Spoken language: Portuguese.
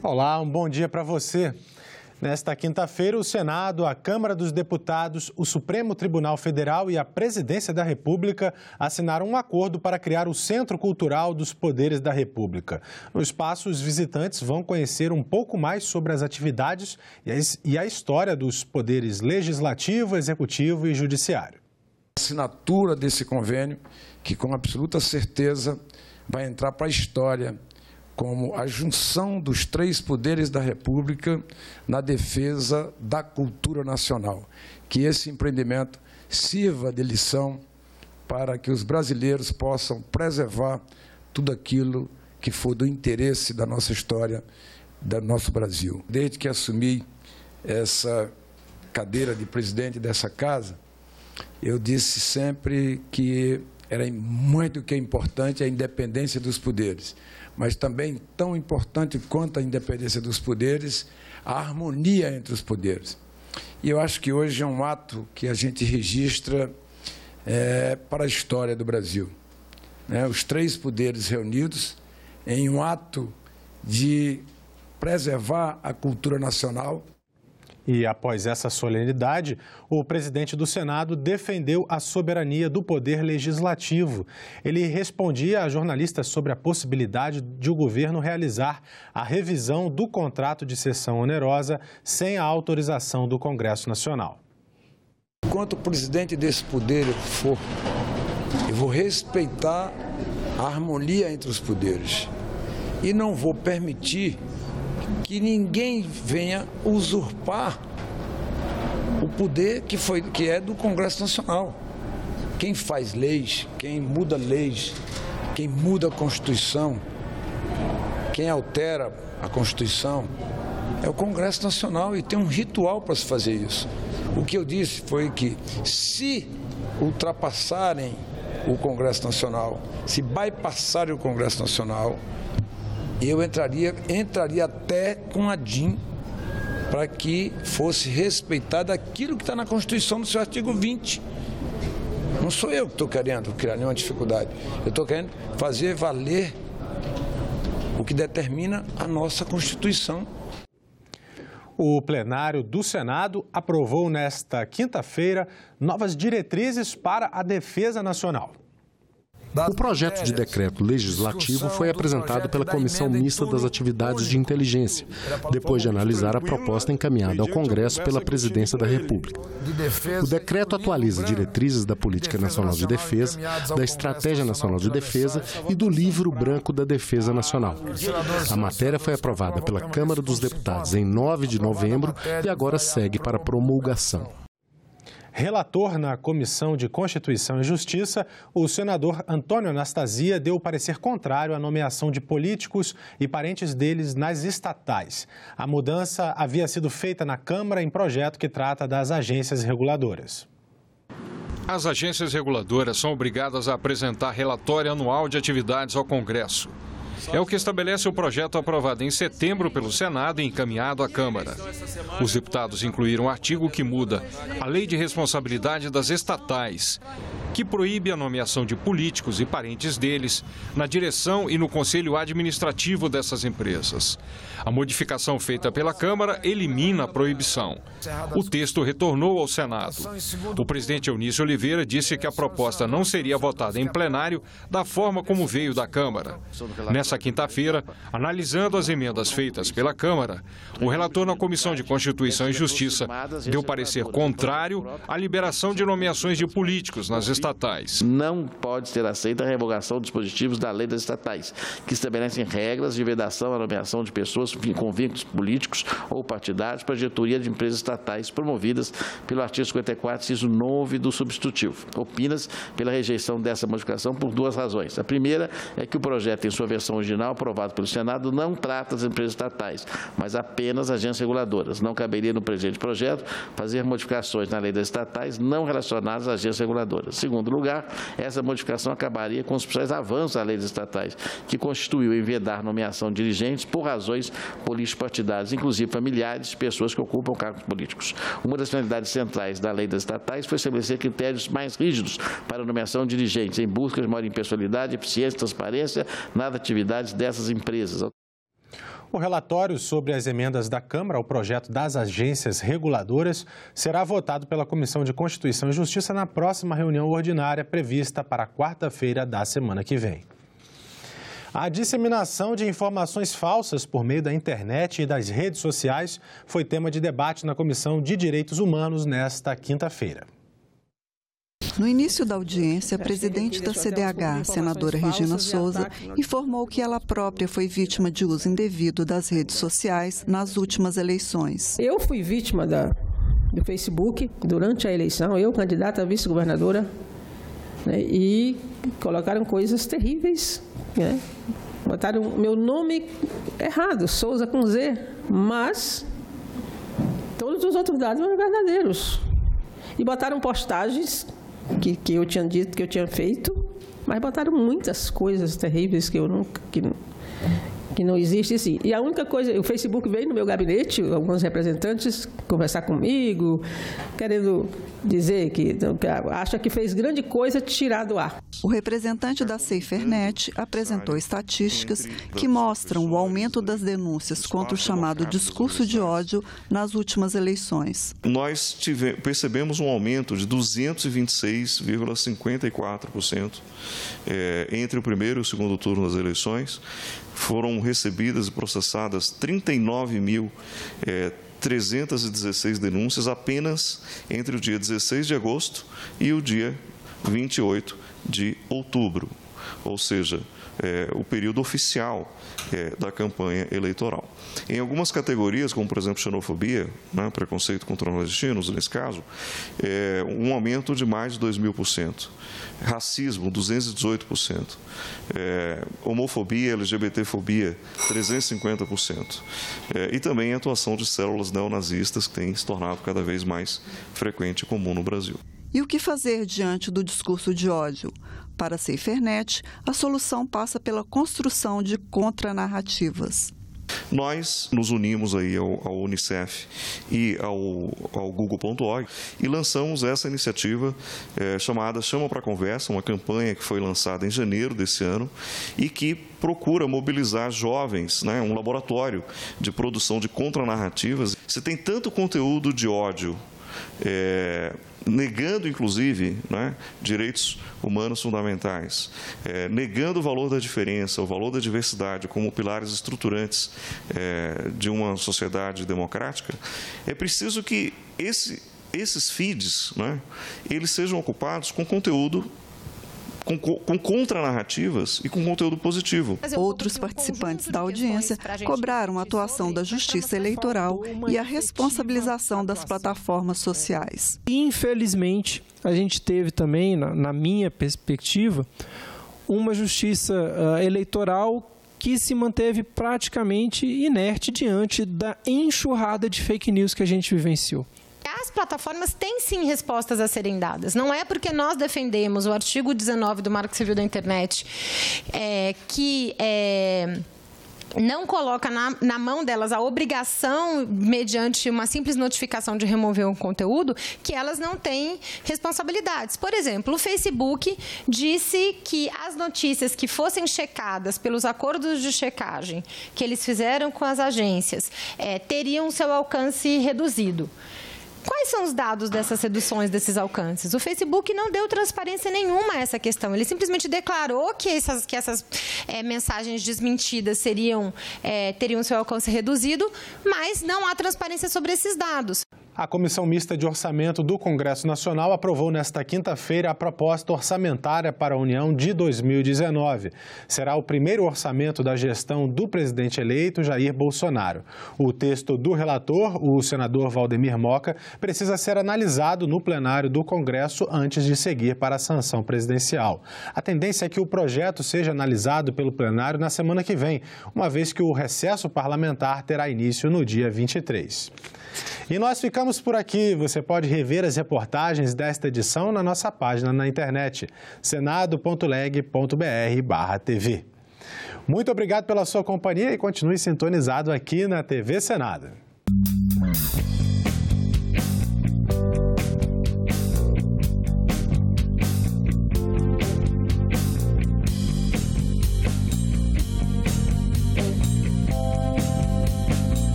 Olá, um bom dia para você. Nesta quinta-feira, o Senado, a Câmara dos Deputados, o Supremo Tribunal Federal e a Presidência da República assinaram um acordo para criar o Centro Cultural dos Poderes da República. No espaço, os visitantes vão conhecer um pouco mais sobre as atividades e a história dos poderes legislativo, executivo e judiciário. A assinatura desse convênio, que com absoluta certeza vai entrar para a história como a junção dos três poderes da República na defesa da cultura nacional. Que esse empreendimento sirva de lição para que os brasileiros possam preservar tudo aquilo que for do interesse da nossa história, do nosso Brasil. Desde que assumi essa cadeira de presidente dessa casa, eu disse sempre que era muito que é importante a independência dos poderes, mas também tão importante quanto a independência dos poderes, a harmonia entre os poderes. E eu acho que hoje é um ato que a gente registra para a história do Brasil. Os três poderes reunidos em um ato de preservar a cultura nacional. E após essa solenidade, o presidente do Senado defendeu a soberania do poder legislativo. Ele respondia a jornalistas sobre a possibilidade de o governo realizar a revisão do contrato de cessão onerosa sem a autorização do Congresso Nacional. Enquanto presidente desse poder eu vou respeitar a harmonia entre os poderes e não vou permitir que ninguém venha usurpar o poder que é do Congresso Nacional. Quem faz leis, quem muda leis, quem muda a Constituição, quem altera a Constituição, é o Congresso Nacional e tem um ritual para se fazer isso. O que eu disse foi que se ultrapassarem o Congresso Nacional, se bypassarem o Congresso Nacional, eu entraria até com a DIN para que fosse respeitado aquilo que está na Constituição no seu artigo 20. Não sou eu que estou querendo criar nenhuma dificuldade. Eu estou querendo fazer valer o que determina a nossa Constituição. O plenário do Senado aprovou nesta quinta-feira novas diretrizes para a defesa nacional. O projeto de decreto legislativo foi apresentado pela Comissão Mista das Atividades de Inteligência, depois de analisar a proposta encaminhada ao Congresso pela Presidência da República. O decreto atualiza diretrizes da Política Nacional de Defesa, da Estratégia Nacional de Defesa e do Livro Branco da Defesa Nacional. A matéria foi aprovada pela Câmara dos Deputados em 9 de novembro e agora segue para promulgação. Relator na Comissão de Constituição e Justiça, o senador Antônio Anastasia deu parecer contrário à nomeação de políticos e parentes deles nas estatais. A mudança havia sido feita na Câmara em projeto que trata das agências reguladoras. As agências reguladoras são obrigadas a apresentar relatório anual de atividades ao Congresso. É o que estabelece o projeto aprovado em setembro pelo Senado e encaminhado à Câmara. Os deputados incluíram um artigo que muda a Lei de Responsabilidade das Estatais, que proíbe a nomeação de políticos e parentes deles na direção e no conselho administrativo dessas empresas. A modificação feita pela Câmara elimina a proibição. O texto retornou ao Senado. O presidente Eunício Oliveira disse que a proposta não seria votada em plenário da forma como veio da Câmara. Nessa quinta-feira, analisando as emendas feitas pela Câmara, o relator na Comissão de Constituição e Justiça deu parecer contrário à liberação de nomeações de políticos nas estatais. Não pode ser aceita a revogação dos dispositivos da lei das estatais, que estabelecem regras de vedação à nomeação de pessoas com vínculos políticos ou partidários para a diretoria de empresas estatais promovidas pelo artigo 54, inciso 9 do substitutivo. Opina-se pela rejeição dessa modificação por duas razões. A primeira é que o projeto, em sua versão original, aprovado pelo Senado, não trata das empresas estatais, mas apenas agências reguladoras. Não caberia no presente projeto fazer modificações na lei das estatais não relacionadas às agências reguladoras. Segundo lugar, essa modificação acabaria com os principais avanços à lei das estatais, que constituiu em vedar nomeação de dirigentes por razões político-partidárias, inclusive familiares de pessoas que ocupam cargos políticos. Uma das finalidades centrais da lei das estatais foi estabelecer critérios mais rígidos para a nomeação de dirigentes, em busca de maior impessoalidade, eficiência e transparência nas atividades dessas empresas. O relatório sobre as emendas da Câmara ao projeto das agências reguladoras será votado pela Comissão de Constituição e Justiça na próxima reunião ordinária prevista para quarta-feira da semana que vem. A disseminação de informações falsas por meio da internet e das redes sociais foi tema de debate na Comissão de Direitos Humanos nesta quinta-feira. No início da audiência, a presidente da CDH, a senadora Regina Souza, informou que ela própria foi vítima de uso indevido das redes sociais nas últimas eleições. Eu fui vítima do Facebook durante a eleição, eu, candidata a vice-governadora, né, e colocaram coisas terríveis, né? Botaram meu nome errado, Souza com Z, mas todos os outros dados eram verdadeiros. E botaram postagens que eu tinha dito, que eu tinha feito, mas botaram muitas coisas terríveis que eu nunca, que não existe assim. E a única coisa, o Facebook veio no meu gabinete, alguns representantes conversar comigo, querendo dizer que acha que fez grande coisa tirar do ar. O representante da SaferNet apresentou estatísticas que mostram o aumento das denúncias contra o chamado discurso de ódio nas últimas eleições. Nós percebemos um aumento de 226,54% entre o primeiro e o segundo turno das eleições. Foram recebidas e processadas 39.316 denúncias apenas entre o dia 16 de agosto e o dia 28 de outubro, ou seja, o período oficial da campanha eleitoral. Em algumas categorias, como por exemplo xenofobia, né, preconceito contra nordestinos, nesse caso, um aumento de mais de 2.000%. Racismo, 218%. Homofobia, LGBTfobia, 350%. E também a atuação de células neonazistas, que tem se tornado cada vez mais frequente e comum no Brasil. E o que fazer diante do discurso de ódio? Para a SaferNet, a solução passa pela construção de contranarrativas. Nós nos unimos aí ao Unicef e ao Google.org e lançamos essa iniciativa chamada Chama para Conversa, uma campanha que foi lançada em janeiro desse ano e que procura mobilizar jovens, né, um laboratório de produção de contranarrativas. Você tem tanto conteúdo de ódio, negando, inclusive, né, direitos humanos fundamentais, negando o valor da diferença, o valor da diversidade como pilares estruturantes de uma sociedade democrática, é preciso que esses feeds, né, eles sejam ocupados com conteúdo, com contranarrativas e com conteúdo positivo. Outros participantes da audiência cobraram a atuação da Justiça Eleitoral e a responsabilização das plataformas sociais. Infelizmente, a gente teve também, na minha perspectiva, uma Justiça Eleitoral que se manteve praticamente inerte diante da enxurrada de fake news que a gente vivenciou. As plataformas têm sim respostas a serem dadas. Não é porque nós defendemos o artigo 19 do Marco Civil da Internet que não coloca na mão delas a obrigação, mediante uma simples notificação de remover um conteúdo, que elas não têm responsabilidades. Por exemplo, o Facebook disse que as notícias que fossem checadas pelos acordos de checagem que eles fizeram com as agências teriam seu alcance reduzido. Quais são os dados dessas reduções, desses alcances? O Facebook não deu transparência nenhuma a essa questão. Ele simplesmente declarou que essas mensagens desmentidas teriam seu alcance reduzido, mas não há transparência sobre esses dados. A Comissão Mista de Orçamento do Congresso Nacional aprovou nesta quinta-feira a proposta orçamentária para a União de 2019. Será o primeiro orçamento da gestão do presidente eleito, Jair Bolsonaro. O texto do relator, o senador Valdemir Moca, precisa ser analisado no plenário do Congresso antes de seguir para a sanção presidencial. A tendência é que o projeto seja analisado pelo plenário na semana que vem, uma vez que o recesso parlamentar terá início no dia 23. E nós ficamos por aqui. Você pode rever as reportagens desta edição na nossa página na internet, senado.leg.br/tv. Muito obrigado pela sua companhia e continue sintonizado aqui na TV Senado.